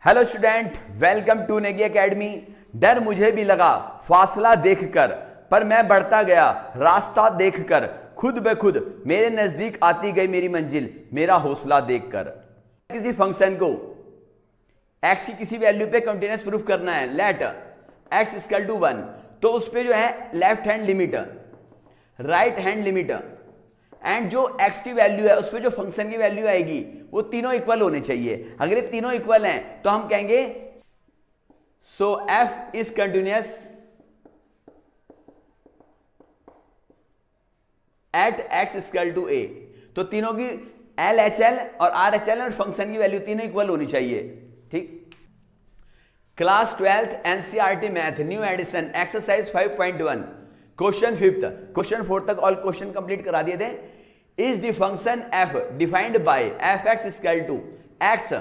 Hello student, welcome to Negi academy. डर मुझे भी लगा फासला देखकर, पर मैं बढ़ता गया रास्ता देखकर। खुद ब खुद मेरे नजदीक आती गई मेरी मंजिल, मेरा हौसला देखकर। किसी फंक्शन को x की किसी वैल्यू पे कंटिन्यूअस प्रूफ करना है, लेट x इक्वल टू 1, तो उस पे जो है left hand limit, right hand limit and जो x की वैल्यू है उस पे जो फंक्शन की वैल्यू आएगी वो तीनों इक्वल होने चाहिए। अगर ये तीनों इक्वल हैं तो हम कहेंगे so f is continuous at x equal to a। तो तीनों की LHL और RHL और फंक्शन की वैल्यू तीनों इक्वल होनी चाहिए। ठीक। Class 12th NCERT math new edition exercise 5.1 question 5th question 4 तक ऑल क्वेश्चन कंप्लीट करा दिए थे। Is the function f defined by fx equal to x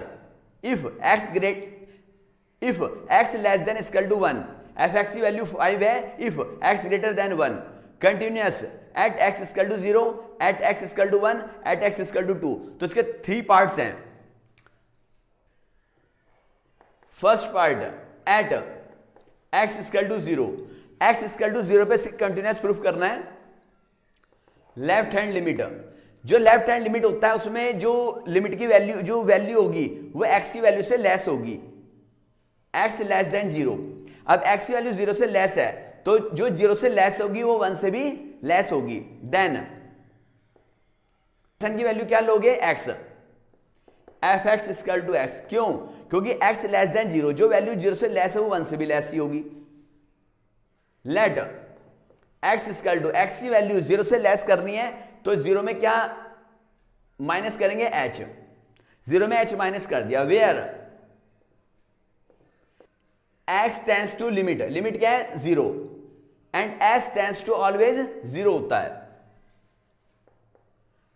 if x less than equal to 1, fx की value 5 है if x greater than 1, continuous at x equal to 0, at x equal to 1, at x equal to 2। तो इसके 3 parts हैं। First part at x equal to 0, x equal to 0 पे continuous proof करना है। Left hand limit, जो left hand limit होता है उसमें जो लिमिट की वैल्यू जो वैल्यू होगी वो x की वैल्यू से लेस होगी, x लेस देन 0। अब x की वैल्यू 0 से लेस है तो जो 0 से लेस होगी वो 1 से भी लेस होगी। देन फंक्शन की वैल्यू क्या लोगे, x, fx equal to x। क्यों? क्योंकि x लेस देन 0, जो वैल्यू 0 से लेस है वो 1 से भी लेस ही होगी। Let x equal to x की वैल्यू 0 से लेस करनी है तो 0 में क्या माइनस करेंगे, h, 0 में h माइनस कर दिया। Where x tends to limit, limit क्या है 0 and s tends to always 0 होता है।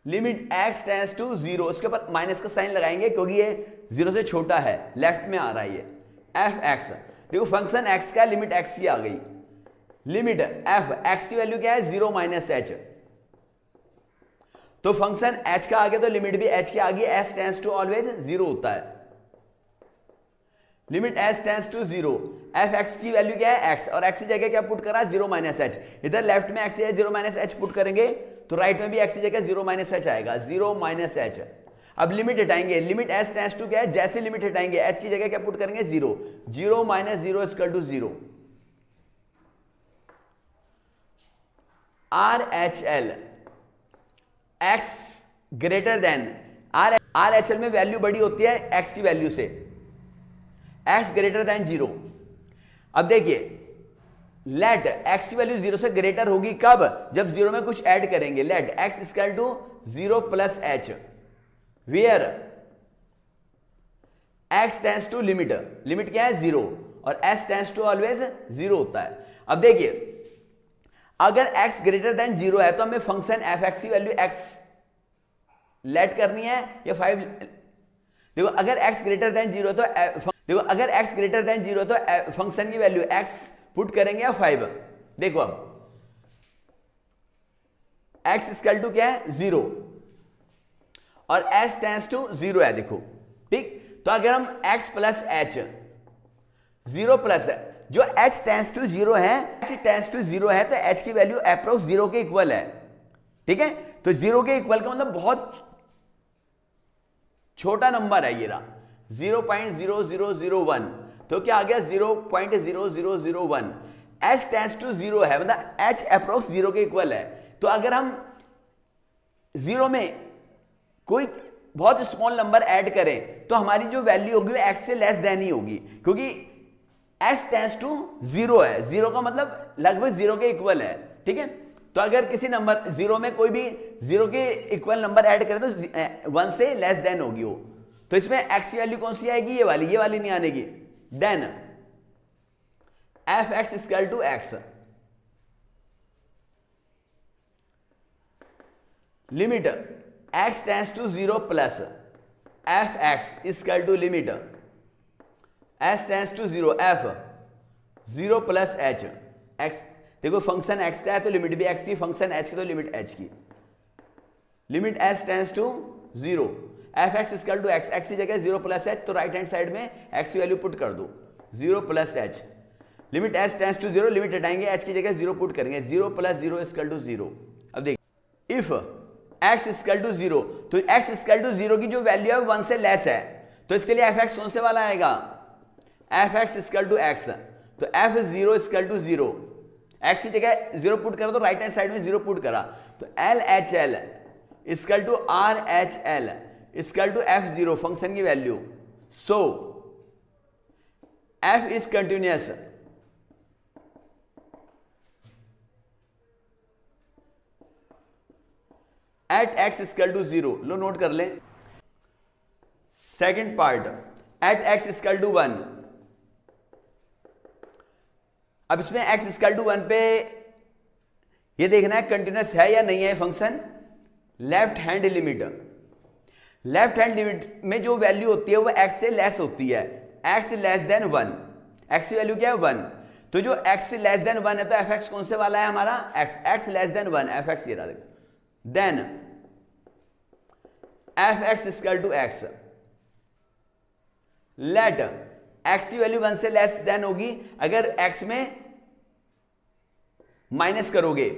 लिमिट x टेंड्स टू 0, उसके ऊपर माइनस का साइन लगाएंगे क्योंकि ये 0 से छोटा है, लेफ्ट में आ रहा है ये fx। देखो फंक्शन x का लिमिट x की आ गई। लिमिट f x की वैल्यू क्या है 0 माइनस h, तो फंक्शन h का आ गया तो लिमिट भी h की आ गई। s टेंड्स टू ऑलवेज 0 होता है। Limit s tends to 0, fx की वैल्यू क्या है x, और x की जगह क्या पुट करा 0 माइनस h। इधर लेफ्ट में x है 0 माइनस h पुट करेंगे तो राइट में भी x की जगह 0 माइनस h आएगा, 0 माइनस h। अब लिमिट हटाएंगे, लिमिट s टेंड्स टू क्या है, जैसे लिमिट हटाएंगे h की जगह क्या पुट करेंगे 0, 0 minus 0 equal to 0। RHL x greater than RHL में वैल्यू बड़ी होती है x की वैल्यू से, x ग्रेटर देन 0। अब देखिए लेट x की वैल्यू 0 से ग्रेटर होगी कब, जब 0 में कुछ ऐड करेंगे। Let x equal to 0 plus h, where x tends to limit, limit क्या है 0 और s टेंड्स टू ऑलवेज 0 होता है। अब देखिए अगर x ग्रेटर देन 0 है तो हमें फंक्शन fx की वैल्यू x लेट करनी है या 5। देखो अगर x ग्रेटर देन 0 तो अगर x ग्रेटर देन 0 तो फंक्शन की वैल्यू x पुट करेंगे या 5। देखो अब x इक्वल टू क्या है 0 और s टेंड्स टू 0 है। देखो ठीक, तो अगर हम x प्लस h 0 प्लस जो h टेंड्स टू 0 है, h टेंड्स टू 0 है तो h की वैल्यू अप्रोक्स 0 के इक्वल है। ठीक है, तो 0 के इक्वल का मतलब बहुत छोटा नंबर है ये रहा 0.0001, तो क्या आ गया 0.0001। h टेंड्स टू 0 है मतलब h अप्रोक्स 0 के इक्वल है। तो अगर हम 0 में कोई बहुत स्मॉल नंबर ऐड करें तो हमारी जो वैल्यू होगी वो x से लेस देन ही होगी, क्योंकि s टेंड्स टू 0 है, 0 का मतलब लगभग 0 के इक्वल है। ठीक है, तो अगर किसी नंबर 0 में कोई भी 0 के इक्वल नंबर ऐड करें तो 1 से लेस देन होगी वो, तो इसमें x की वैल्यू कौन सी आएगी, ये वाली नहीं आनेगी। Then fx equal to x, limit x tends to 0 plus fx equal to limit s tends to 0 f 0 plus h x। देखो फंक्शन x का है तो लिमिट भी x की, फंक्शन h की तो लिमिट h की। Limit s tends to 0 F x equal to X, X की जगह 0 प्लस एच, तो राइट हैंड साइड में एक्स की वैल्यू पुट कर दो 0 plus H, limit H tends to 0, limit हटाएंगे एच की जगह 0 पुट करेंगे, 0 प्लस 0 इक्वल टू 0। अब देखिए इफ एक्स इक्वल टू 0, तो एक्स इक्वल टू 0 की जो वैल्यू है 1 से लेस है, तो इसके लिए एफ एक्स कौन से वाला आएगा, F x equal to X, तो एफ 0 इक्वल टू 0, एक्स की जगह 0 पुट करा तो राइट हैंड साइड में 0 पुट करा, तो L H L equal to R H L equal to F 0 function की value. So F is continuous at x equal to 0, लो नोट कर लें। Second part at x equal to 1, अब इसमें x equal to 1 पे ये देखना है कंटिन्यूअस है या नहीं है function. Left hand limit, left hand limit में जो वैल्यू होती है वो x से लेस होती है, x लेस देन 1, x की वैल्यू क्या है 1, तो जो x लेस देन 1 है तो एफ एक्स कौन से वाला है हमारा x less than 1, F x ये रहा, then F x equal to X, let x की वैल्यू 1 से लेस देन होगी अगर x में माइनस करोगे,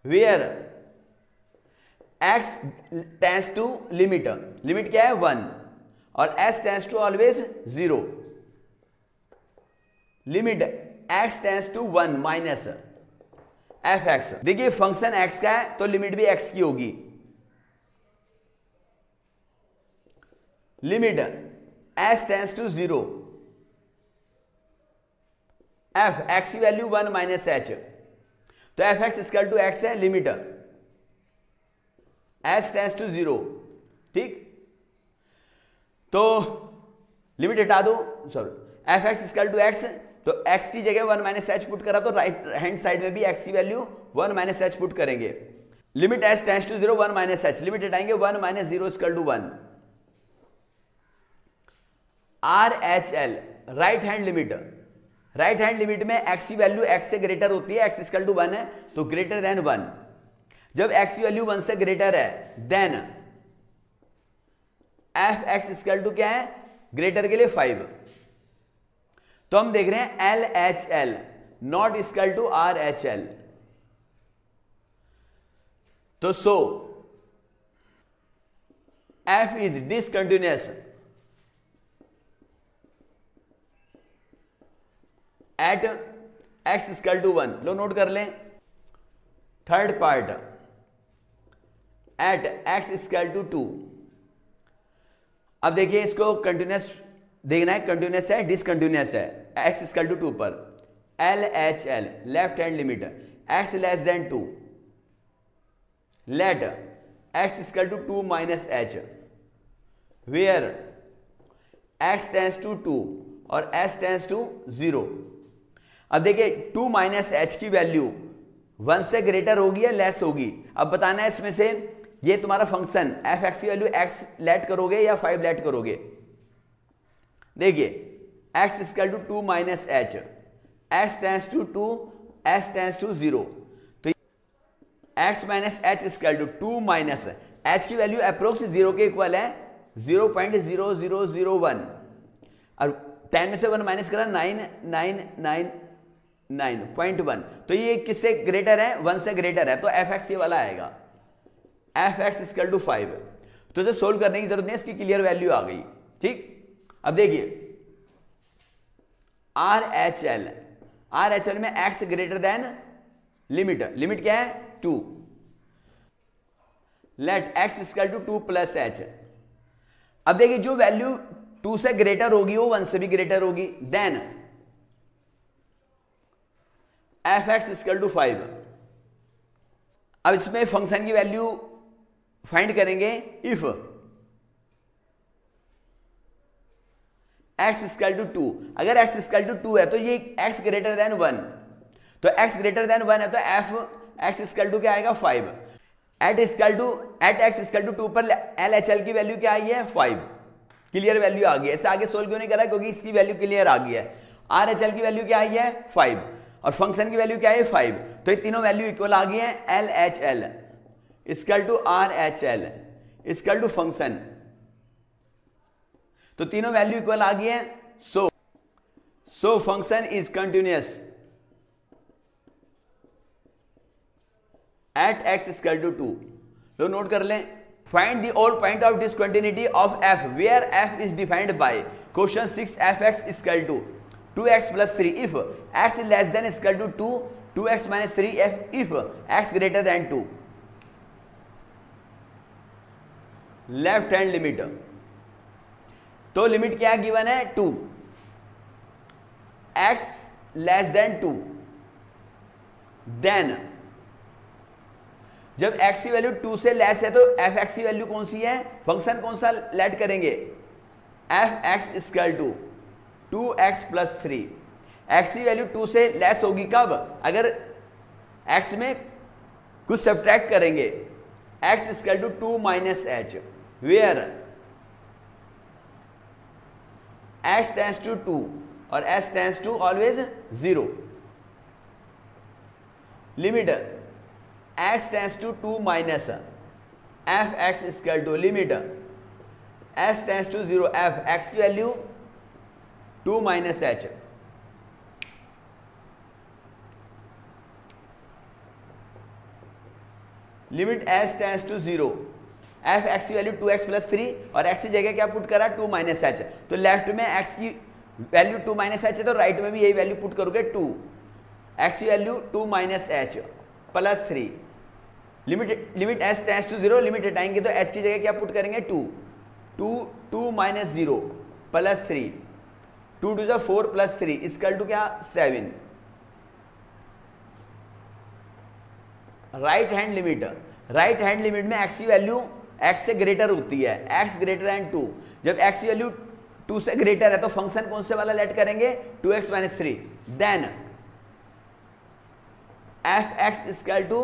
where x tends to limit, limit क्या है 1 और s tends to always 0, limit x tends to 1 minus F X. देखिए फंक्शन x का है तो लिमिट भी x की होगी, limit s tends to 0, F x की वैल्यू 1 माइनस एच, तो F x equal to X है, लिमिट s टेंड्स टू 0, ठीक, तो लिमिट हटा दो, sorry F x equal to X, तो x की जगह 1 माइनस एच पुट करा तो राइट हैंड साइड में भी x की वैल्यू 1 माइनस एच पुट करेंगे, limit s tends to 0 1 minus H, limit हटाएंगे 1 minus 0 equal to 1, R H L right hand limit, right hand limit में x की value x से ग्रेटर होती है, x इक्वल टू 1 है तो ग्रेटर देन 1, जब x की वैल्यू 1 से ग्रेटर है then F x equal to क्या है, ग्रेटर के लिए 5, तो हम देख रहे हैं L H L not equal to R H L, तो so F is discontinuous at x equal to 1, लो नोट कर लें। Third part at x equal to 2, अब देखिए इसको कंटिन्यूअस देखना है, कंटिन्यूअस है डिसकंटिन्यूअस है, एक्स इक्वल टू 2 पर L H L left hand limit X less than 2, let x equal to 2 minus H, where x tends to 2 और s tends to 0। अब देखिए 2 माइनस एच की वैल्यू 1 से ग्रेटर होगी या लेस होगी, अब बताना है इसमें से ये तुम्हारा फंक्शन एफ एक्स की वैल्यू एक्स लेट करोगे या 5 लेट करोगे। देखिए X equal to 2 minus H, X tends to 2, S tends to 0, तो X minus H equal to 2 minus H की वैल्यू अप्रोक्स 0 के इक्वल है 0.0001, और 10 में से 1 माइनस करा 9.1, तो ये किससे ग्रेटर है 1 से ग्रेटर है, तो एफ एक्स ये वाला आएगा, एफ एक्स इक्वल टू 5, तो इसे सोल्व करने की जरूरत नहीं, इसकी क्लियर वैल्यू आ गई, ठीक। अब देखिए R H L, R H L में X greater than limit, limit क्या है 2, let x equal to 2 plus H. अब देखिए जो वैल्यू 2 से ग्रेटर होगी वो 1 से भी ग्रेटर होगी, then F x equal to 5। अब इसमें फंक्शन की वैल्यू फाइंड करेंगे, इफ एक्स इक्वल टू 2, अगर एक्स इक्वल टू 2 है तो ये एक्स ग्रेटर देन 1, तो एक्स ग्रेटर देन 1 है तो एफ एक्स इक्वल टू क्या आएगा 5, एट एक्स इक्वल टू 2 पर एल एच एल की वैल्यू क्या आई है 5, क्लियर वैल्यू आ गई है। ऐसे आगे सोल्व क्यों नहीं करा, क्योंकि इसकी वैल्यू क्लियर आ गई है, आर एच एल की वैल्यू क्या आई है 5 और फंक्शन की वैल्यू क्या है 5, तो ये तीनों वैल्यू इक्वल आ गई है, L H L equal to R H L equal to function, तो तीनों वैल्यू इक्वल आ गई है। So function is continuous at x equal to 2। लो नोट कर लें, find the all point of discontinuity of f where f is defined by question 6 fx equal to 2x plus 3 if x is less than equal to 2, 2x minus 3 if x greater than 2। Left hand limit, तो limit क्या given है 2, x less than 2, then जब x की value 2 से less है तो fx की value कौन सी है, फंक्शन कौन सा लेट करेंगे, fx equal to 2x plus 3। x की वैल्यू 2 से लेस होगी कब, अगर x में कुछ सब्ट्रैक्ट करेंगे, x equal to 2 minus h where x tends to 2 और s tends to always 0। Limit x tends to 2 minus fx equal to limit s tends to 0 f x की value 2 minus h। Limit s tends to 0 F x की value 2x plus 3 और x की जगह क्या put करा 2 minus H, तो left में x की वैल्यू 2 माइनस एच है तो राइट में भी यही वैल्यू पुट करोगे 2, x की value 2 minus H plus 3। Limit s tends to 0, limit हटाएंगे तो h की जगह क्या पुट करेंगे 2 minus 0 plus 3, 2 to 4 plus 3 equal to क्या 7। राइट हैंड लिमिट में x की वैल्यू x से ग्रेटर होती है, x ग्रेटर देन 2। जब x की वैल्यू 2 से ग्रेटर है तो फंक्शन कौन से वाला लेट करेंगे 2x minus 3, then fx equal to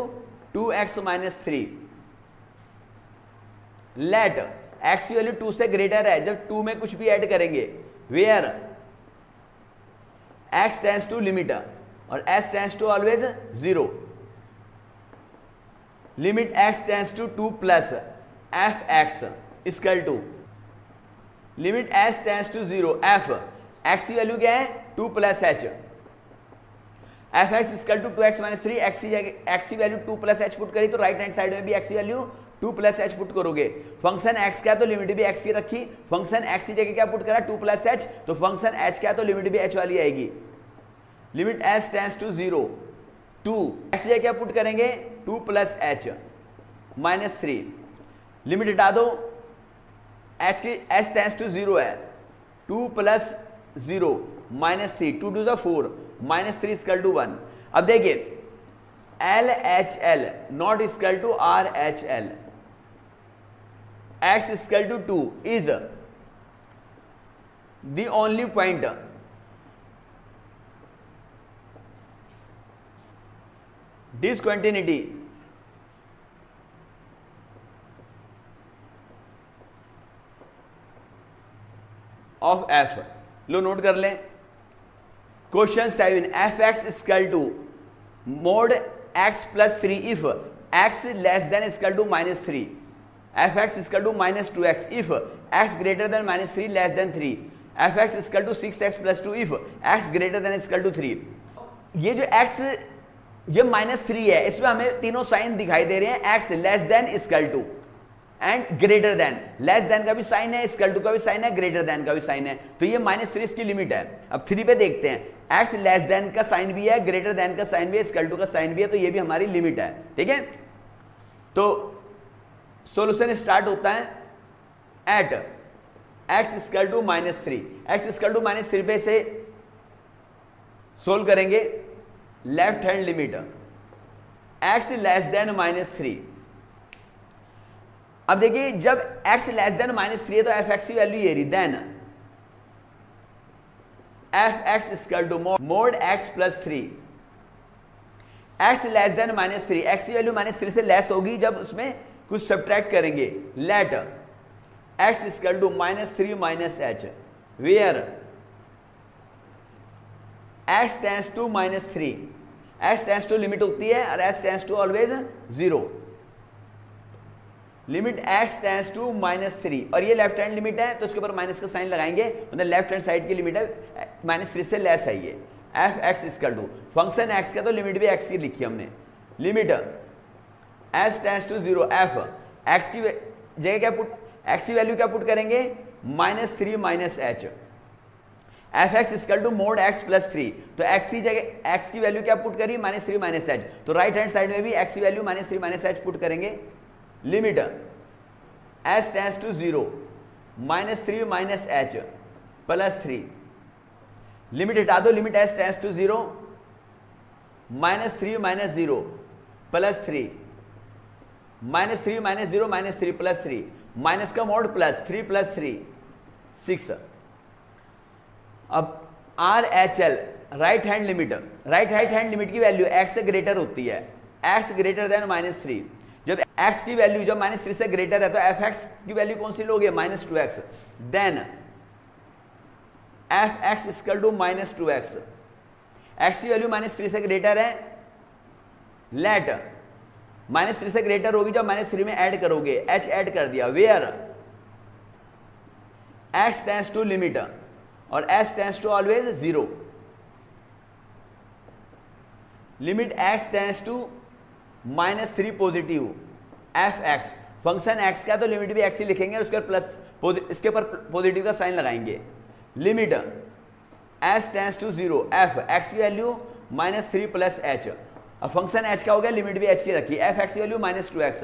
2x minus 3। Let x की वैल्यू 2 से ग्रेटर है, जब 2 में कुछ भी ऐड करेंगे, where x tends to limit और s tends to always 0। Limit x tends to 2 plus fx equal to limit s tends to 0 f x की वैल्यू क्या है 2 plus h, fx equal to 2x minus 3। x की value 2 plus h put करी तो right hand side में भी x की value 2 plus h put करोगे। फंक्शन x क्या तो लिमिट भी x की रखी, फंक्शन x की जगह क्या पुट करा 2 प्लस h, तो फंक्शन h क्या तो लिमिट भी h वाली आएगी। Limit s tends to 0 2 x की जगह क्या पुट करेंगे 2 प्लस h माइनस 3। लिमिट हटा दो, h टेंड्स टू 0 है, 2 plus 0 minus 3, 2 to 4 minus 3 equal to 1। अब देखिए LHL not equal to RHL, x equal to 2 is the only point discontinuity of f। लो नोट कर लें, question 7 f x equal to mod x plus 3 if x less than equal to minus 3, f x equal to minus 2x if x greater than minus 3 less then 3, f x equal to 6x plus 2 if x greater than equal to 3। ये जो x ये minus 3 है, इसमें हमें तीनों sign दिखाई दे रहे हैं, x less than equal to and greater than. Less than का भी साइन है, इक्वल टू का भी साइन है, ग्रेटर देन का भी साइन है, तो ये माइनस 3 इसकी लिमिट है। अब 3 पे देखते हैं, x लेस देन का साइन भी है, ग्रेटर देन का साइन भी है, इक्वल टू का साइन भी है, तो ये भी हमारी लिमिट है। ठीक है, तो सॉल्यूशन स्टार्ट होता है at x equal to minus 3, x equal to minus 3 पे से सोल्व करेंगे। Left hand limit x less than minus 3। अब देखिए जब x लेस देन माइनस 3 है तो एफ एक्स की वैल्यू ये रही, then F x equal to mod x plus 3, x less than minus 3, x की वैल्यू माइनस 3 से लेस होगी जब उसमें कुछ सब्ट्रैक्ट करेंगे। Let x equal to minus 3 minus h where x tends to minus 3, x tends to limit होती है और s tends to always 0। Limit x tends to -3 और ये लेफ्ट हैंड लिमिट है तो इसके ऊपर माइनस का साइन लगाएंगे, मतलब लेफ्ट हैंड साइड की लिमिट है -3 से लेस है ये। F x equal to function x का तो लिमिट भी x की लिखी हमने, limit s tends to 0 F x की जगह क्या पुट, x की वैल्यू क्या पुट करेंगे -3 -h, f x equal to mod x plus 3, तो x की जगह x की वैल्यू क्या पुट करी -3 -h, तो राइट हैंड साइड में भी x की वैल्यू -3 -h पुट करेंगे। Limit s tends to 0 -3 -h plus 3, limit हटा दो, limit s tends to 0 -3 -0 plus 3, -3 -0 -3 plus 3, minus का मोड प्लस 3 प्लस 3 6। अब R H L right hand limit, right hand limit की value x से greater होती है, x greater than -3, जब x की वैल्यू जब -3 से ग्रेटर है तो एफ एक्स की वैल्यू कौन सी लोगे -2x, then F x equal to -2x, x की वैल्यू -3 से ग्रेटर है, लेट -3 से ग्रेटर होगी जब -3 में ऐड करोगे, h ऐड कर दिया, where x tends to limit और s tends to always 0, limit x tends to -3 positive f x, function x का तो लिमिट भी x ही लिखेंगे, उसके प्लस इसके ऊपर पॉजिटिव का साइन लगाएंगे। Limit s tends to 0 F x की वैल्यू -3 प्लस h, अब फंक्शन h का हो गया, लिमिट भी h की रखी, एफ एक्स की value -2x,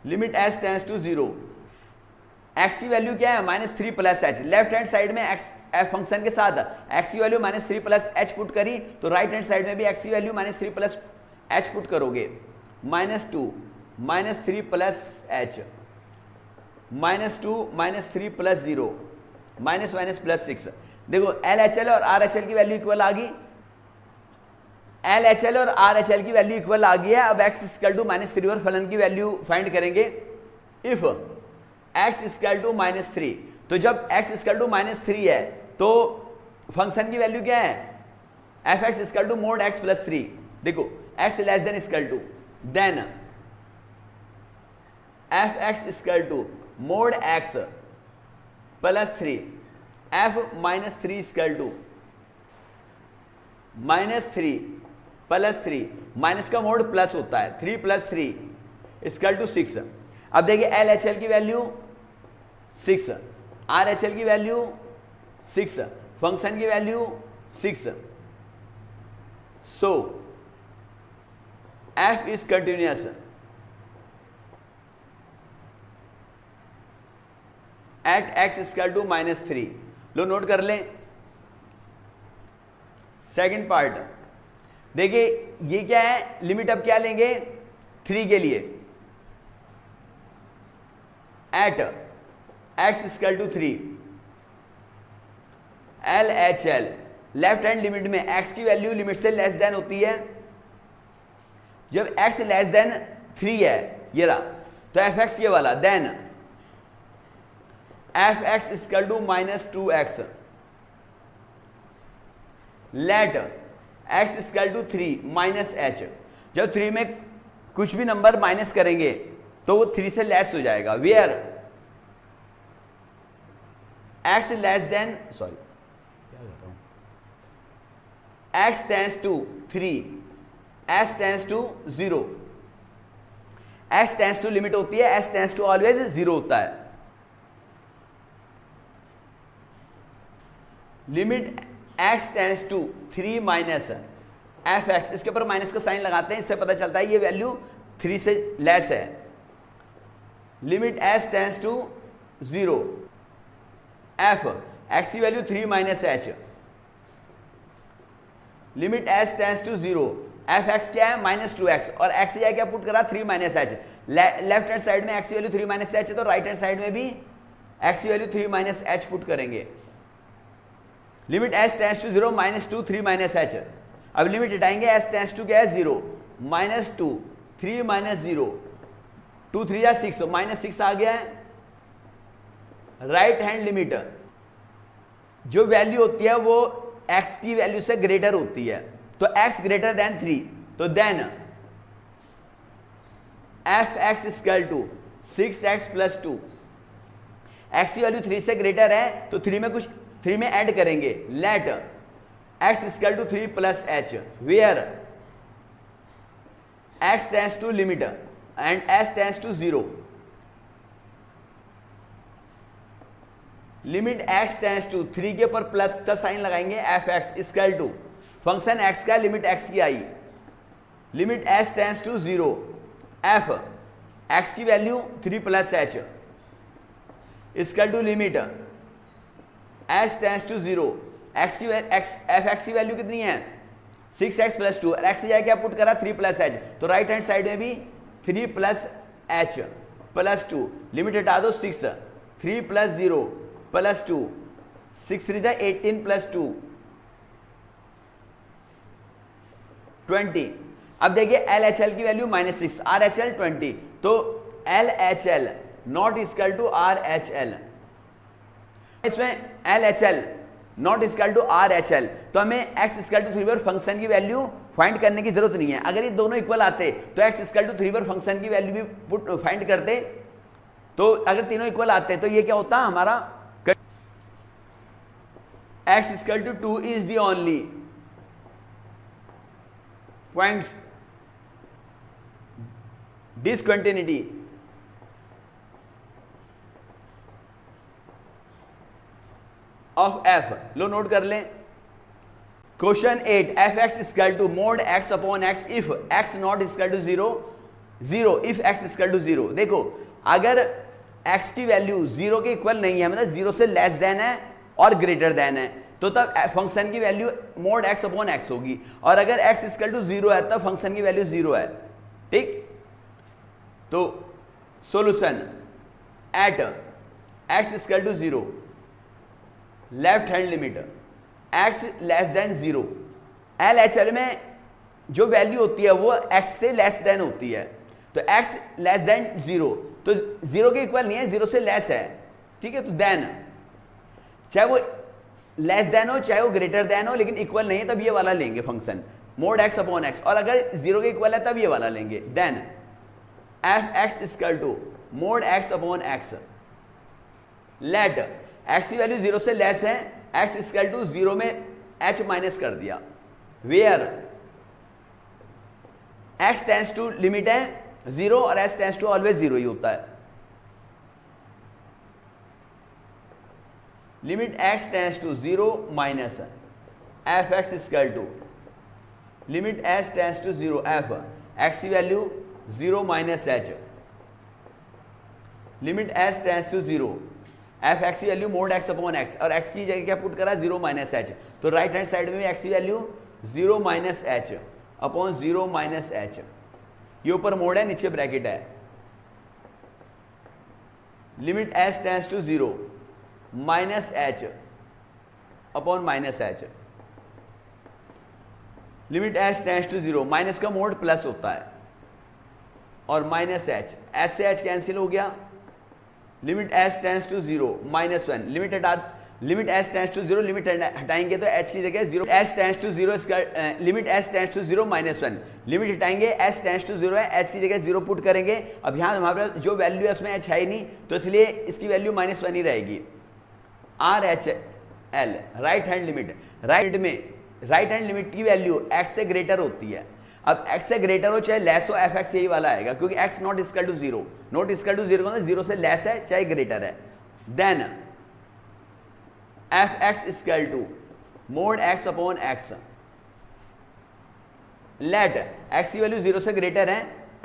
limit s tends to 0, x की वैल्यू क्या है -3 plus h, left hand side में x f फंक्शन के साथ x की वैल्यू -3 प्लस h पुट करी, तो राइट हैंड साइड में भी x की वैल्यू -3 प्लस h पुट करोगे, -2 -3 प्लस h, -2 -3 प्लस 0 -1 प्लस 6। देखो LHL और RHL की वैल्यू इक्वल आ गई, LHL और RHL की वैल्यू इक्वल आ गई है। अब x इक्वल टू -3 और फलन की वैल्यू फाइंड करेंगे। इफ x इक्वल टू -3, तो जब x इक्वल टू -3 है तो फंक्शन की वैल्यू क्या है, f x equal to mod x plus 3, देखो x less than equal to, then F x equal to mod x plus 3, f -3 equal to -3 plus 3, minus का mod plus होता है, 3 plus 3 equal to 6। अब देखिए LHL की value 6, RHL की value 6, function की value 6, so f is continuous at x equal to -3। लो note कर लें। सेकंड पार्ट देखिए, ये क्या है, लिमिट अब क्या लेंगे 3 के लिए, at x equal to 3, LHL left hand limit में x की वैल्यू लिमिट से लेस देन होती है, जब x लेस देन 3 है ये रहा, तो एफ एक्स ये वाला, then F x equal to -2x, let x equal to 3 -h, जब 3 में कुछ भी नंबर माइनस करेंगे तो वो 3 से लेस हो जाएगा, where x less than, sorry x tends to 3, s tends to 0, s tends to limit होती है, s टेंस टू ऑलवेज 0 होता है। Limit x tends to 3 minus F x, इसके ऊपर माइनस का साइन लगाते हैं, इससे पता चलता है ये वैल्यू 3 से लेस है। Limit s tends to 0 F x की value 3 minus h, limit s tends to 0 F x क्या है -2x, और x या क्या पुट करा 3 minus h, left hand side में x की वैल्यू 3 माइनस h है तो राइट हैंड साइड में भी x की वैल्यू 3 माइनस h पुट करेंगे। Limit s tends to 0 -2 3 minus h, अब लिमिट हटाएंगे, s टेंस टू क्या है 0 -2 3 माइनस 0, 2 3 या 6, -6 आ गया है। राइट हैंड लिमिट जो वैल्यू होती है वो x की वैल्यू से ग्रेटर होती है, तो x ग्रेटर देन 3, तो then F x equal to 6x plus 2, X की वैल्यू 3 से ग्रेटर है तो 3 में ऐड करेंगे, let x equal to 3 plus h, where x tends to limit and s tends to 0, limit x tends to 3 के ऊपर plus का sign लगाएंगे, F x equal to function x का लिमिट x की आई, limit s tends to 0, F x की value 3 plus h equal to limit s tends to 0, F x की value कितनी है 6x प्लस 2, एक्स की जगह क्या पुट करा 3 प्लस h, तो राइट हैंड साइड में भी 3 प्लस h प्लस 2, लिमिट हटा दो 6, 3 प्लस 0 प्लस 2, 6 3 18 प्लस 2 20। अब देखिए एल एच एल की वैल्यू -6, आर एच एल 20, तो L H L not equal to R H L, इसमें L H L not equal to R H L, तो हमें x equal to 3 पर function की value find करने की जरूरत नहीं है। अगर ये दोनों इक्वल आते तो x इक्वल टू 3 पर फंक्शन की वैल्यू भी फाइंड करते, तो अगर तीनों इक्वल आते तो ये क्या होता हमारा x equal to 2 is the only points discontinuity of f, लो नोट कर लें। Question 8, f x equal to mod x upon x if x not equal to 0 if x equal to 0। देखो अगर x की वैल्यू 0 के equal नहीं है, मतलब 0 से लेस देन है और ग्रेटर देन है, तो तब फंक्शन की value mod x upon x होगी, और अगर x इक्वल टू 0 है तब फंक्शन की वैल्यू 0 है। ठीक, तो solution at x equal to 0, left hand limit x less than 0, L H L में जो वैल्यू होती है वो x से लेस देन होती है, तो x लेस देन 0, तो 0 के इक्वल नहीं है, 0 से लेस है, ठीक है, तो देन चाहे वो लेस देन हो चाहे वो ग्रेटर देन हो, लेकिन इक्वल नहीं है तब ये वाला लेंगे function mode x upon x, और अगर 0 के इक्वल है तब ये वाला लेंगे, then F x equal to mod x upon x, let x की वैल्यू 0 से लेस है, x इक्वल टू 0 में h माइनस कर दिया, where x tends to limit है 0 और s टेंड्स टू ऑलवेज 0 ही होता है, limit x tends to 0 minus F x equal to limit s tends to 0, F x की value 0 minus h, limit s tends to 0, F x की value mod x upon x, और x की जगह क्या put करा 0 minus h, तो right hand side में भी x की value 0 minus h upon 0 minus h, ये ऊपर मोड है नीचे ब्रैकेट है, limit s tends to 0 minus h upon minus h, limit s tends to 0, minus का मोड प्लस होता है, और माइनस h, s से h कैंसिल हो गया, limit s tends to 0 minus 1, limit s tends to 0, limit हटाएंगे तो h की जगह 0, s tends to 0 limit s tends to 0 minus 1, limit हटाएंगे s टेंड्स टू 0 है, h की जगह 0 पुट करेंगे, अब यहाँ हमारे पास जो वैल्यू है उसमें h है ही नहीं, तो इसलिए इसकी वैल्यू -1 ही रहेगी, are H L right hand limit, right hand limit की वैल्यू x से ग्रेटर होती है, अब x से ग्रेटर हो चाहे लेस हो, एफ एक्स यही वाला आएगा, क्योंकि x not equal to 0, not equal to 0 मतलब 0 से लेस है चाहे ग्रेटर है, then F x equal to mod x upon x, let x की वैल्यू 0 से ग्रेटर है,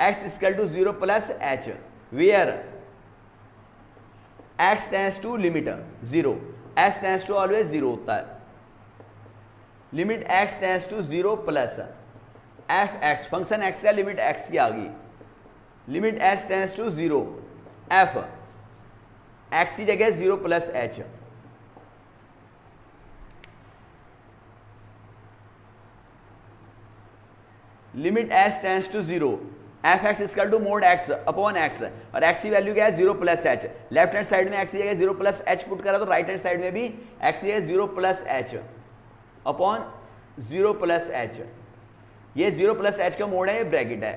x equal to 0 plus h, where x tends to limit 0, s tends to always 0 होता है, limit x tends to 0 plus F x, function x का limit x की आ गई, limit s tends to 0, F x की जगह 0 plus h, limit s tends to 0, F x equal to mod x upon x, और x की value क्या है 0 plus h, left hand side में x की जगह 0 प्लस h पुट करा तो राइट हैंड साइड में भी x की जगह 0 plus h upon 0 plus h, ये 0 प्लस h का मोड है, ये ब्रैकेट है,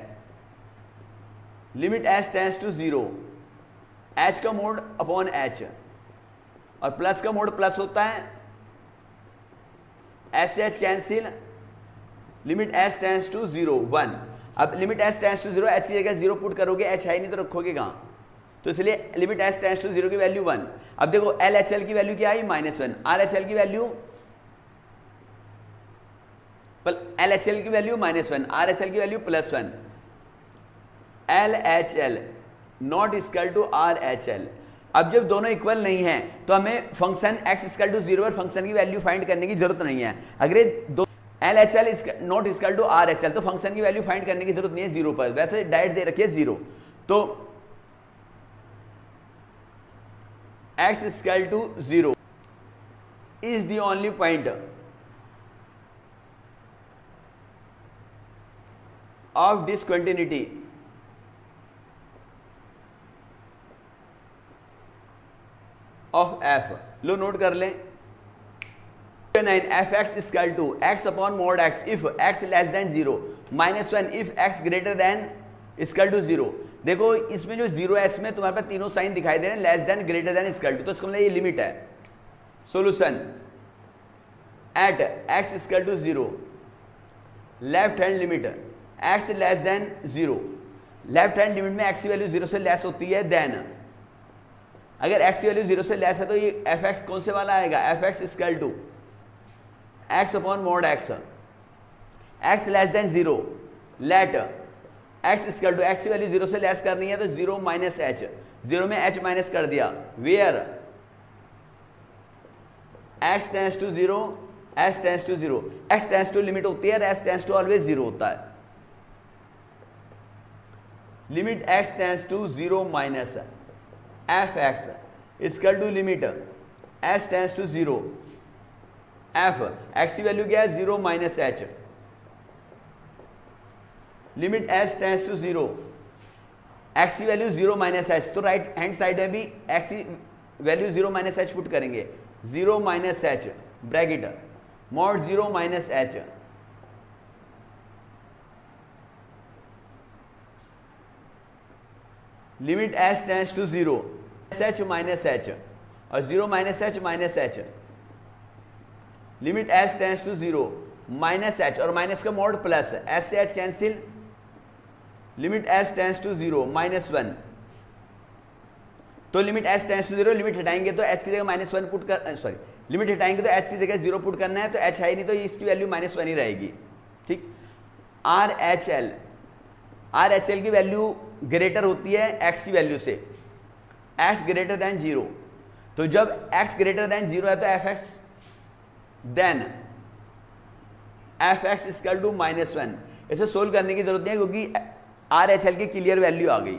limit h tends to 0, h का मोड अपॉन एच, और प्लस का मोड प्लस होता है, एच से h cancel, limit h tends to 0 1। अब limit h tends to 0, h की जगह 0 पुट करोगे, एच है नहीं तो रखोगे कहाँ, तो इसलिए लिमिट एच टेंस टू 0 की वैल्यू 1। अब देखो एल एच एल की वैल्यू क्या आई -1, आर एच एल की वैल्यू एल एच एल की वैल्यू -1, आर एच एल की value +1, L H L not equal to R H L. अब जब दोनों इक्वल नहीं है तो हमें फंक्शन x इक्वल टू 0 पर फंक्शन की वैल्यू फाइंड करने की जरूरत नहीं है। अगर दो L H L not equal to R H L तो फंक्शन की वैल्यू फाइंड करने की जरूरत नहीं है 0 पर, वैसे डायरेक्ट दे रखी है 0। तो x equal to 0 is the only point of discontinuity of f। लो नोट कर लें, 9 f x equal to x upon mod x if x less than 0, -1 if x greater than equal to 0। देखो इसमें जो 0 है इसमें तुम्हारे पास तीनों साइन दिखाई दे रहे हैं, less than, greater than, equal to, तो इसका मतलब ये लिमिट है। Solution at x equal to 0, left hand limit x less than 0, left hand limit में x की वैल्यू 0 से लेस होती है, देन अगर x की वैल्यू 0 से लेस है तो ये एफ एक्स कौन से वाला आएगा, F x equal to x upon mod x, x less than 0, let x equal to, x की वैल्यू 0 से लेस करनी है तो 0 माइनस एच, 0 में h माइनस कर दिया, where x tends to 0, s tends to 0, x tends to limit होती है, s टेंस टू ऑलवेज 0 होता है। Limit x tends to 0 minus F x equal to limit s tends to 0, F x की value क्या है 0 minus H, limit s tends to 0, x की value 0 minus H, तो right hand side में भी x की वैल्यू 0 माइनस एच पुट करेंगे, 0 minus h bracket mod 0 minus H, limit s tends to 0, h minus h, और 0 minus h minus H, limit s tends to 0 minus h, और minus का mod plus, s से h cancel, limit s tends to 0 -1, तो limit s tends to 0, limit हटाएंगे तो h की जगह -1 put कर, सॉरी लिमिट हटाएंगे तो h की जगह 0 पुट करना है, तो h है नहीं तो इसकी वैल्यू -1 ही रहेगी, ठीक। आर एच एल की वैल्यू ग्रेटर होती है x की वैल्यू से, x ग्रेटर देन 0, तो जब x ग्रेटर देन 0 है तो F x, then F x equal to -1। इसे सोल्व करने की जरूरत नहीं है क्योंकि आर एच एल की क्लियर वैल्यू आ गई।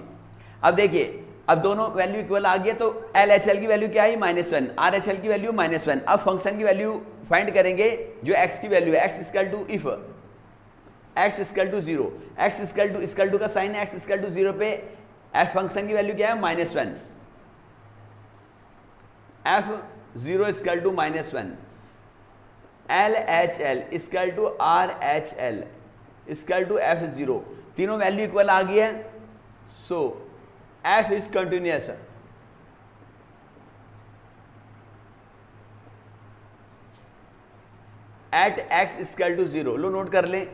अब देखिए अब दोनों वैल्यू इक्वल आ गई, तो एल एच एल की वैल्यू क्या आई -1, आर एच एल की वैल्यू -1। अब फंक्शन की वैल्यू फाइंड करेंगे जो x की वैल्यू है, x equal to if x equal to 0, x equal to का साइन है, x इक्वल टू 0 पे f फंक्शन की वैल्यू क्या है -1, f 0 equal to -1, L H L equal to R H L equal to F 0, तीनों value equal आ गई है, so f is continuous. At x equal to 0, लो नोट कर लें,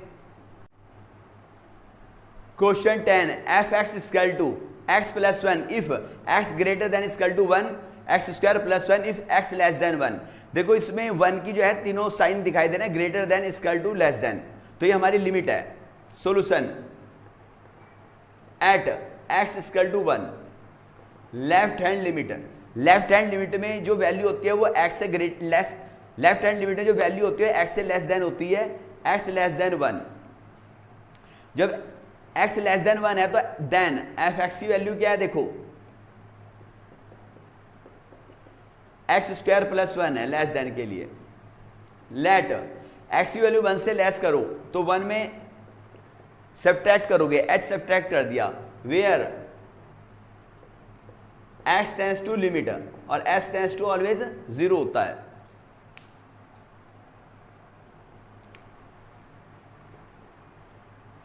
question 10 f x equal to x plus 1 if x greater than equal to 1, x square plus 1 if x less than 1। देखो इसमें 1 की जो है तीनों साइन दिखाई दे रहे हैं, greater than equal to less than, तो ये हमारी लिमिट है। Solution at x equal to 1, left hand limit, left hand limit में जो वैल्यू होती है वो x से लेस, लेफ्ट हैंड लिमिट में जो वैल्यू होती है x से लेस देन होती है, x लेस देन 1। जब x लेस देन 1 है तो देन एफ एक्स की वैल्यू क्या है, देखो एक्स स्क्वायर प्लस 1 है लेस देन के लिए, लेट x की वैल्यू 1 से लेस करो तो 1 में सब्ट्रैक्ट करोगे, h सब्ट्रैक्ट कर दिया, where x tends to limit और s टेंस टू ऑलवेज 0 होता है।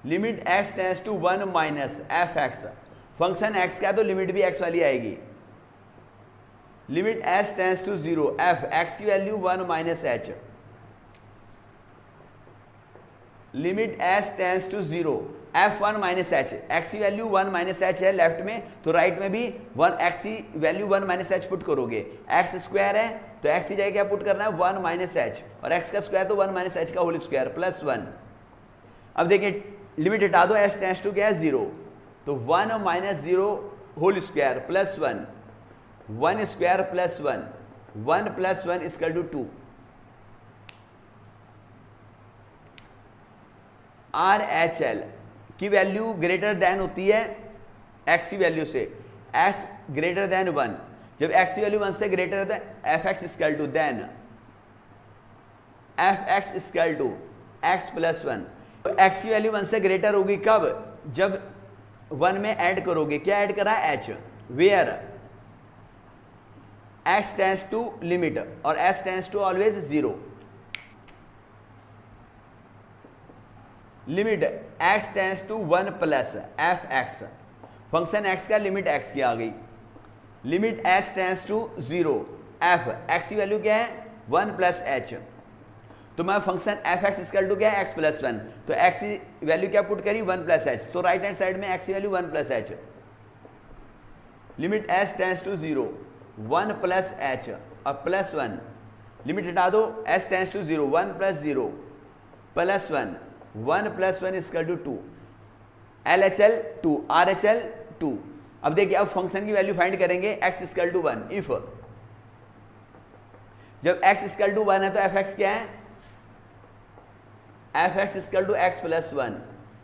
Limit x tends to 1 minus F x, function x का है तो लिमिट भी x वाली आएगी। Limit s tends to 0 f x की value 1 minus h, limit s tends to 0 f 1 minus h, x की वैल्यू 1 माइनस एच है left में, तो राइट में भी 1 x की वैल्यू 1 माइनस एच पुट करोगे। x स्क्वायर है तो x की जगह क्या पुट करना है 1 माइनस एच, और x का स्क्वायर तो 1 माइनस एच का होल स्क्वायर प्लस 1। अब देखिए लिमिट हटा दो, s टेंस टू क्या है 0, तो 1 minus 0 whole square plus 1, 1 square plus 1, 1 plus 1 equal to 2। R H L की वैल्यू ग्रेटर देन होती है x की वैल्यू से, s ग्रेटर देन 1, जब x की वैल्यू 1 से ग्रेटर है तो F x equal to then F x equal to x plus 1। तो x की वैल्यू 1 से ग्रेटर होगी कब, जब 1 में ऐड करोगे, क्या ऐड करा h, where x tends to limit और s tends to always 0, limit x tends to 1 plus F x, function x का लिमिट x की आ गई, limit s tends to 0 f x की वैल्यू क्या है 1 प्लस h, तो मैं function F x equal to क्या है x प्लस 1, तो x की वैल्यू क्या पुट करी 1 प्लस h, तो राइट हैंड साइड में x की value 1 plus h, limit s tends to 0 1 plus h और प्लस 1, लिमिट हटा दो s tends to 0 1 plus 0 plus 1, 1 plus 1 equal to 2, LHL 2 RHL 2। अब देखिए अब फंक्शन की वैल्यू फाइंड करेंगे x इक्वल टू 1, इफ जब x इक्वल टू 1 है तो एफ एक्स क्या है, f x equal to x plus 1,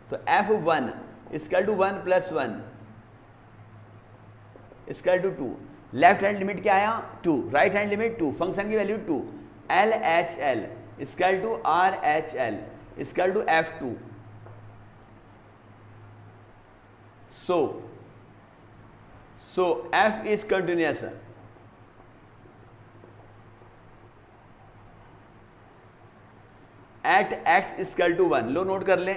तो f1 equal to 1 plus 1 equal to 2, left hand limit क्या आया 2, राइट हैंड लिमिट 2, फंक्शन की value 2, LHL equal to RHL equal to F2। So f is continuous at x equal to 1, लो note कर लें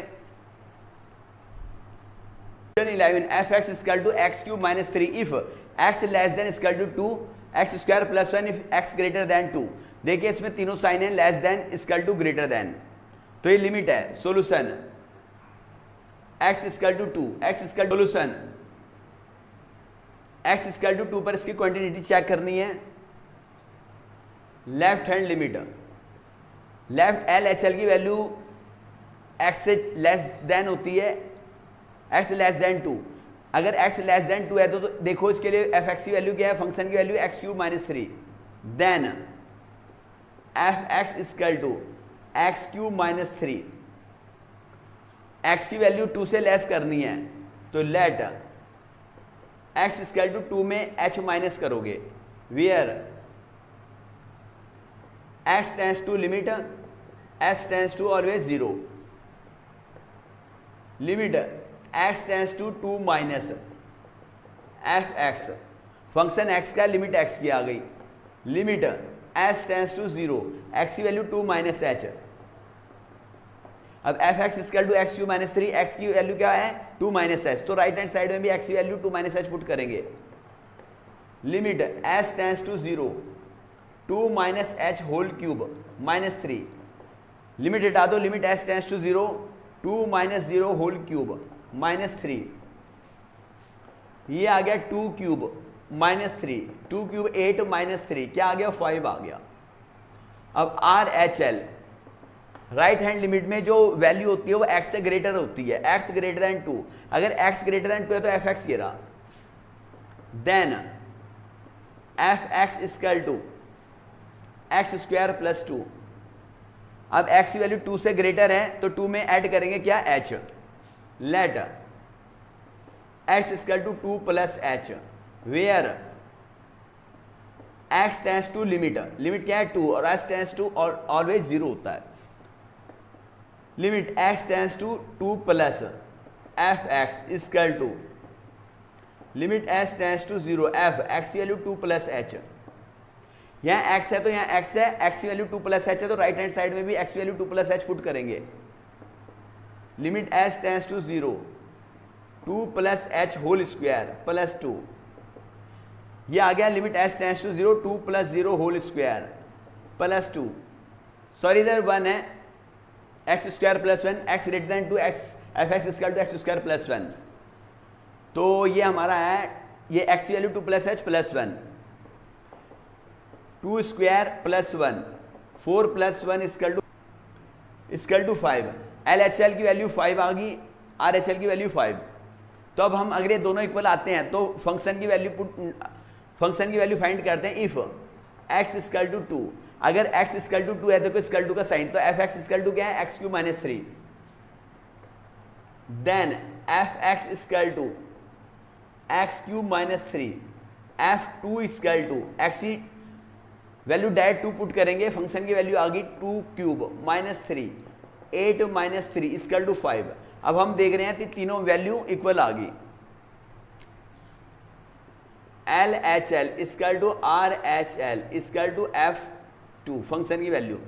11 f x equal to x cube minus 3 if x less than equal to 2 x square plus 1 if x greater than 2। देखिए इसमें तीनों sign है, less than equal to greater than, तो ये limit है। Solution x equal to 2 x equal solution x equal to 2 पर इसकी quantity check करनी है, left hand limit, left LHL की वैल्यू x से लेस देन होती है, x लेस देन 2, अगर x लेस देन 2 है तो देखो इसके लिए एफ एक्स की वैल्यू क्या है, फंक्शन की value x cube minus 3, then F x equal to x cube minus 3, x की वैल्यू 2 से लेस करनी है तो लेट x इक्वल टू 2 में h माइनस करोगे, where x tends to limit s tends to always 0, limit x tends to 2 minus F x, function x का limit x की आ गई, limit s tends to 0 x की value 2 minus h, अब f x equal to x cube minus 3, x की value क्या है 2 minus H, तो राइट हैंड साइड में भी एक्स की वैल्यू 2 माइनस एच पुट करेंगे, limit s tends to 0 2 minus h whole cube minus 3, limit हटा दो, limit s tends to 0 2 minus 0 whole cube minus 3, ये आ गया 2 क्यूब माइनस 3, 2 क्यूब 8 माइनस 3, क्या आ गया 5 आ गया। अब R H L right hand limit में जो वैल्यू होती है वो x से ग्रेटर होती है, x ग्रेटर देन 2, अगर x ग्रेटर देन 2 है तो एफ एक्स ये रहा, then F x equal to x square plus 2, अब x की वैल्यू 2 से ग्रेटर है तो 2 में ऐड करेंगे क्या h, let x equal to 2 plus h, where x tends to limit, limit क्या है 2 और s टेंस टू ऑलवेज 0 होता है, limit x tends to 2 plus F x equal to limit s tends to 0 f x की value 2 plus h, यहाँ x है तो यहाँ x है, x की वैल्यू 2 प्लस h है तो राइट हैंड साइड में भी x की वैल्यू 2 प्लस h पुट करेंगे, limit s tends to 0 2 plus h whole square plus 2, ये आ गया limit H tends to 0, 2 plus 0 whole square plus 2, sorry इधर 1 है, x square plus 1, x greater than 2, x f x equal to x square plus 1, तो ये हमारा है, ये एक्स की value 2 plus h plus 1, 2 square plus 1, 4 plus 1 equal to 5, L H L की value 5 आ गई, आर एच एल की वैल्यू 5। तो अब हम अगर ये दोनों इक्वल आते हैं तो फंक्शन की वैल्यू फाइंड करते हैं। इफ x इक्वल टू 2, अगर x इक्वल टू 2 है तो इक्वल टू का साइन, तो एफ एक्स इक्वल टू क्या है, x cube minus 3, then F x equal to x cube minus 3, f two equal to x की वैल्यू डायरेक्ट 2 पुट करेंगे, function की वैल्यू आ गई 2 cube minus 3, 8 minus 3 equal to 5। अब हम देख रहे हैं कि तीनों वैल्यू इक्वल आ गई, L H L equal to R H L equal to f two, function की value,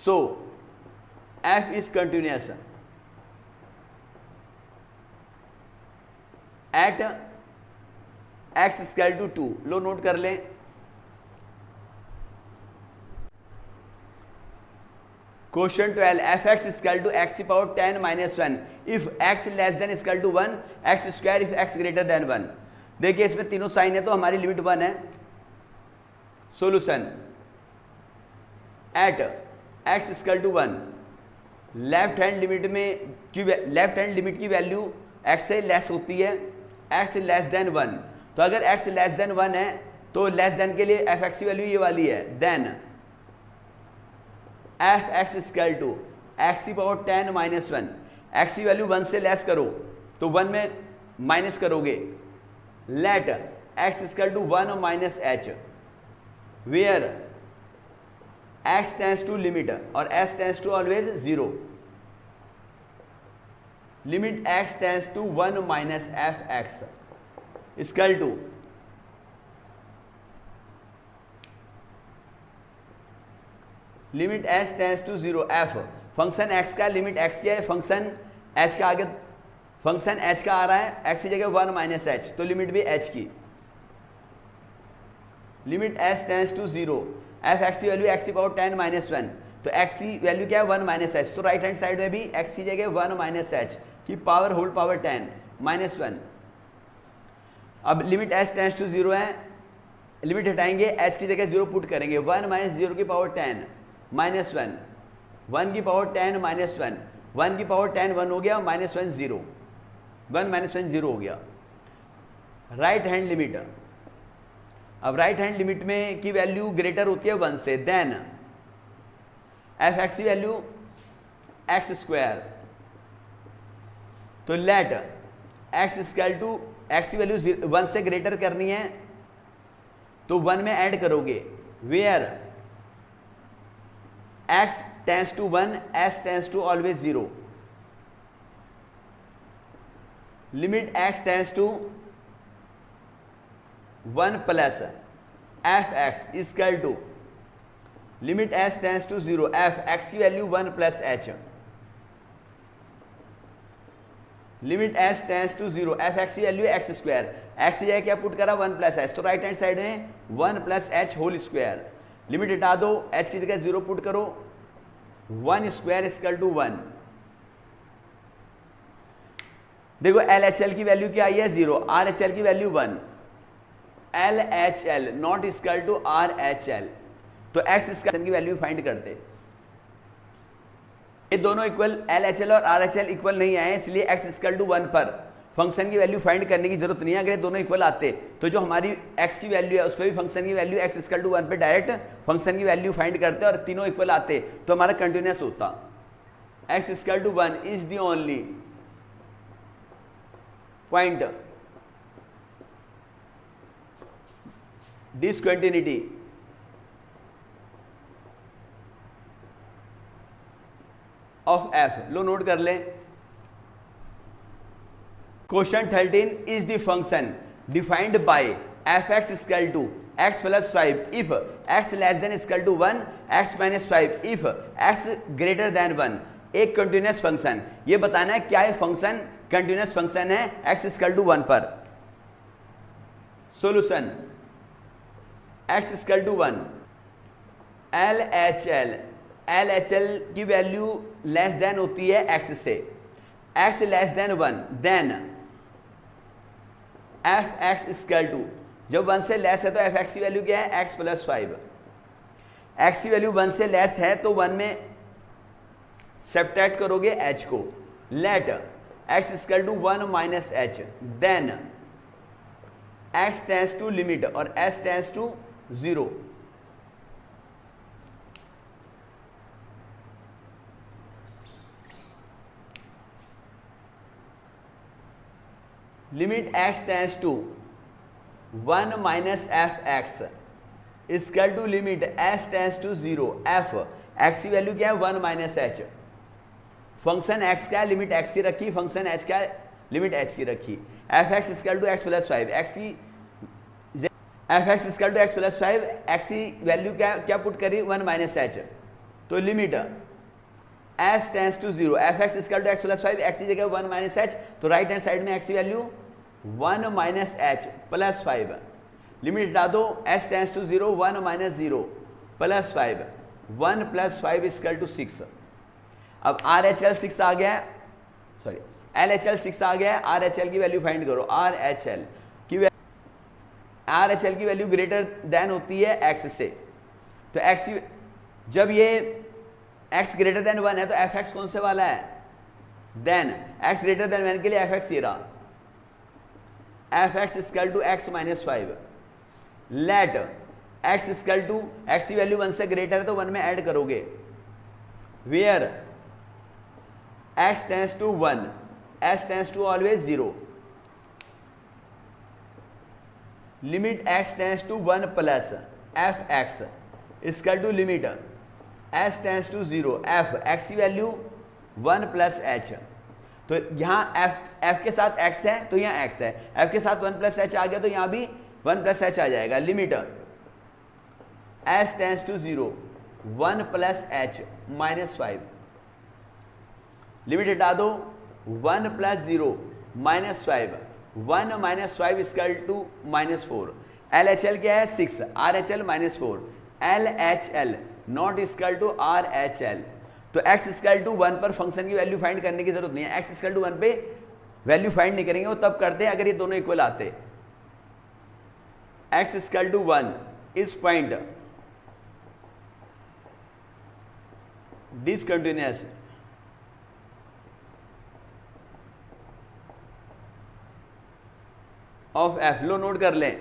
so F is continuous at x equal to 2, लो नोट कर लें, question 12, f x equal to x की power 10 minus 1 if x less than equal to 1, x square if x greater than 1। देखिए इसमें तीनों sign है तो हमारी लिमिट 1 है। Solution at x equal to 1, left hand limit की वैल्यू एक्स से लेस होती है, एक्स लेस देन 1, तो अगर एक्स लेस देन 1 है तो लेस देन के लिए एफ एक्स की वैल्यू ये वाली है, then F x equal to x की पावर 10 माइनस 1, एक्स की वैल्यू 1 से लेस करो तो 1 में माइनस करोगे, let x equal to 1 minus H, where x tends to limit और s tends to always 0, limit x tends to 1 minus F x equal to limit H tends to 0 f, function x का limit x क्या है, function H का आगे function H का आ रहा है, x की जगह 1 माइनस एच, तो लिमिट भी एच की, limit H tends to 0, F x की वैल्यू एक्स की पावर 10 माइनस 1, तो एक्स की वैल्यू क्या है 1 माइनस एच, तो राइट हैंड साइड में भी एक्स की जगह 1 माइनस एच की पावर होल पावर 10 माइनस 1। अब लिमिट एच टेंड्स टू 0 है, लिमिट हटाएंगे, एच की जगह 0 पुट करेंगे, 1 माइनस 0 की पावर 10 माइनस 1, 1 की पावर 10 माइनस 1, 1 की पावर 10 1 हो गया, माइनस 1 0, 1 माइनस 1 0 हो गया। राइट हैंड लिमिट, अब राइट हैंड लिमिट में की वैल्यू ग्रेटर होती है 1 से, देन एफ एक्स की वैल्यू एक्स स्क्वायर, तो let x equal to x की वैल्यू 1 से ग्रेटर करनी है तो 1 में ऐड करोगे, where x tends to 1, s tends to always 0, limit x tends to 1 plus f x equal to limit s tends to 0, f x की value 1 plus h, limit s tends to 0, f x की value x square, x की जगह क्या put करा 1 plus h, तो right hand side में 1 plus h whole square, limit हटा दो, h की जगह 0 पुट करो, 1 स्क्वायर इक्वल टू 1। देखो एल एच एल की वैल्यू क्या आई है 0, आर एच एल की value 1, L H L not equal to R H L, तो एक्स की वैल्यू फाइंड करते, ये दोनों इक्वल एल एच एल और आर एच एल इक्वल नहीं आए, इसलिए एक्स इक्वल टू 1 पर फंक्शन की वैल्यू फाइंड करने की जरूरत नहीं है। अगर ये दोनों इक्वल आते तो जो हमारी x की वैल्यू है उस पर भी फंक्शन की वैल्यू x इक्वल टू 1 पे डायरेक्ट फंक्शन की वैल्यू फाइंड करते और तीनों इक्वल आते तो हमारा कंटिन्यूअस होता। x equal to 1 is the only point discontinuity of f, लो नोट कर लें। Question 13 is the function defined by f x equal to x plus 5 if x less than equal to 1, x minus 5 if x greater than 1, एक continuous function. ये बताना है क्या है function continuous function है x इक्वल टू 1 पर। Solution x equal to 1, LHL की value less than होती है x से, x less than 1, then fx equal to, जब 1 से लेस है तो fx की वैल्यू क्या है, x प्लस 5। x की वैल्यू 1 से लेस है तो 1 में सब्ट्रैक्ट करोगे h को, let x equal to 1 minus h, then x tends to limit और s tends to 0। Limit x tends to 1 minus F x equal to limit s tends to 0 f x की value क्या है 1 minus h। Function x का limit x की रखी, function h का limit h की रखी। F x equal to x plus 5, F x equal to x plus 5, X की वैल्यू क्या पुट करी 1 माइनस h, तो limit s tends to 0 F x equal to x plus 5, X की जगह 1 minus h, तो right hand side में x की value 1 minus h plus 5, limit हटा दो s tends to 0 1 minus 0 plus 5, 1 plus 5 equal to 6। अब RHL 6 आ गया, sorry LHL 6 आ गया, RHL की वैल्यू फाइंड करो। RHL की वैल्यू ग्रेटर देन होती है x से, तो x की जब ये x ग्रेटर देन 1 है तो fx कौन से वाला है, देन x ग्रेटर देन 1 के लिए fx ये रहा, fx equal to x minus 5, let x equal to x की वैल्यू 1 से ग्रेटर है तो 1 में ऐड करोगे, where x tends to 1, s tends to always 0, limit x tends to 1 plus F x equal to limit s tends to 0 f x की value 1 plus h, तो यहाँ f के साथ x है तो यहाँ x है, f के साथ 1 प्लस h आ गया तो यहाँ भी 1 प्लस h आ जाएगा, limit s tends to 0 1 plus h minus 5, limit हटा दो 1 plus 0 minus 5, 1 minus 5 equal to minus 4। LHL क्या है 6, RHL minus 4, LHL not equal to RHL, तो x इक्वल टू 1 पर फंक्शन की वैल्यू फाइंड करने की जरूरत नहीं है, x इक्वल टू 1 पे वैल्यू फाइंड नहीं करेंगे, वो तब करते हैं अगर ये दोनों इक्वल आते। x equal to 1 is point discontinuous of f, लो नोट कर लें,